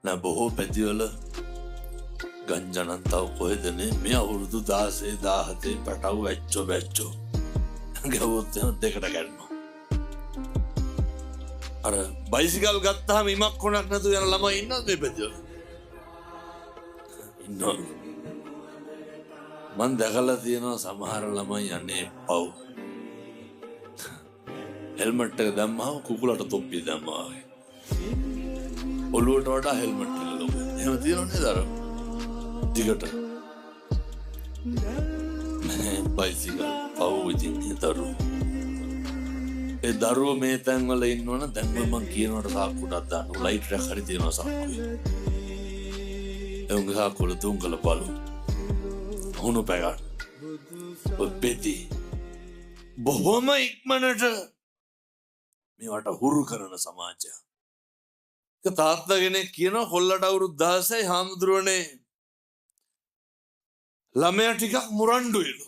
නෑ බොහෝ පැතිවල ගංජනන්තාව කොහෙදනේ මේ අවුරුදු 16 17 පැටව් ඇච්චෝ බැච්චෝ ගැවුවොත් එහෙම දෙකට ගන්නවා. අර බයිසිකල් ගත්තාම ඉමක් කොනක් නැතුව යන ළමයි ඉන්නවද මේ පැතිවල? ඉන්නවා. මං දැකලා තියෙනවා සමහර ළමයි යන්නේ පව්. හෙල්මට් එක දැම්මම කුකුලට තොප්පිය දැම්මා වගේ. ඔළුවට වඩා හෙල්මට් එක ලොකු. එහෙම තියෙනව නේද අර? දිගට. බයිසිකල් පව් ඉතින් දරුවෝ. ඒ දරුවෝ මේ තැන්වල ඉන්නවනම් දැන් මම කියනවට සාක්කුටක් දාන්න. ලයිට් එකක් හරි තියෙනවා සාක්කුවේ. ඒ උංග සාක්කුවල තුන්කල බලු. හුණු පැගන්න. පෙති. බොහොම ඉක්මනට මේවට හුරු කරන සමාජයක්. එක තාත්තා කෙනෙක් කියනවා කොල්ලට අවුරුදු 16යි හාමුදුරුවනේ ළමයා ටිකක් මුරණ්ඩුයිලු.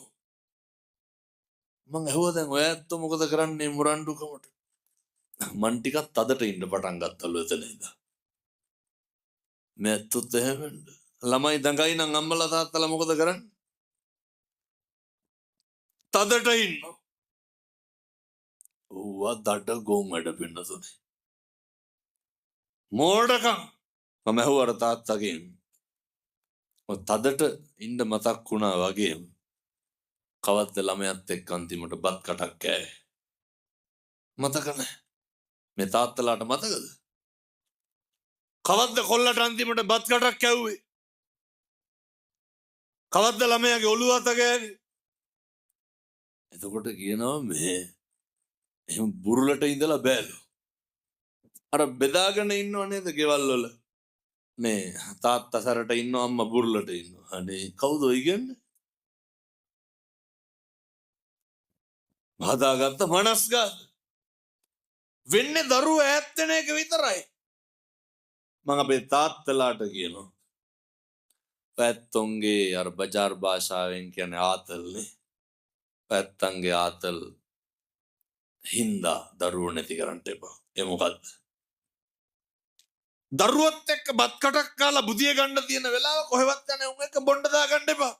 මං ඇහුවා දැන් ඔය ඇත්තෝ මොකද කරන්නේ මුරණ්ඩුකමට? මං ටිකක් තදට ඉන්න පටන් ගත්තලු එතන ඉඳලා. මේ ඇත්තොත් එහෙම ළමයි දඟයි නම් අම්මලා තාත්තලා මොකද කරන්නේ? තදට ඉන්න. ඕවා දඩ ගොන් වැඩ පින්නසනේ. මෝඩකම්. මම ඇහුවා අර තාත්තගෙන්. තදට ඉන්න මතක් වුණා වගේම කවද්ද ළමයාත් එක්ක අන්තිමට බත් කටක් කෑවේ? මතක නැහැ. මේ තාත්තලාට මතකද? කවද්ද කොල්ලට අන්තිමට බත් කටක් කැව්වේ? කවද්ද ළමයාගේ ඔළුව අත ගෑවේ? එතකොට කියනවා මේ එහෙම බුරුලට ඉඳලා බෑලු. අර බෙදාගෙන ඉන්නව නේද ගෙවල් වල? මේ තාත්තා සැරට ඉන්නව අම්මා බුරුලට ඉන්නවා. අනේ කවුද ඔය කියන්නේ? හදාගත්ත මනස්ගත. වෙන්නේ දරුවෝ ඈත් වෙන එක විතරයි. මම අපේ තාත්තලාට කියනවා. පැත්තොන්ගේ අර බජාර් භාෂාවෙන් කියන්නේ ආතල්නේ. පැත්තන්ගේ ආතල් හින්දා දරුවෝ නැති කරන්න එපා. ඒ මොකද්ද? දරුවොත් එක්ක බත් කටක් කාලා බුදිය ගන්න තියෙන වෙලාව කොහෙවත් යන්නේ උන් එක්ක බොණ්ඩ දා ගන්න එපා.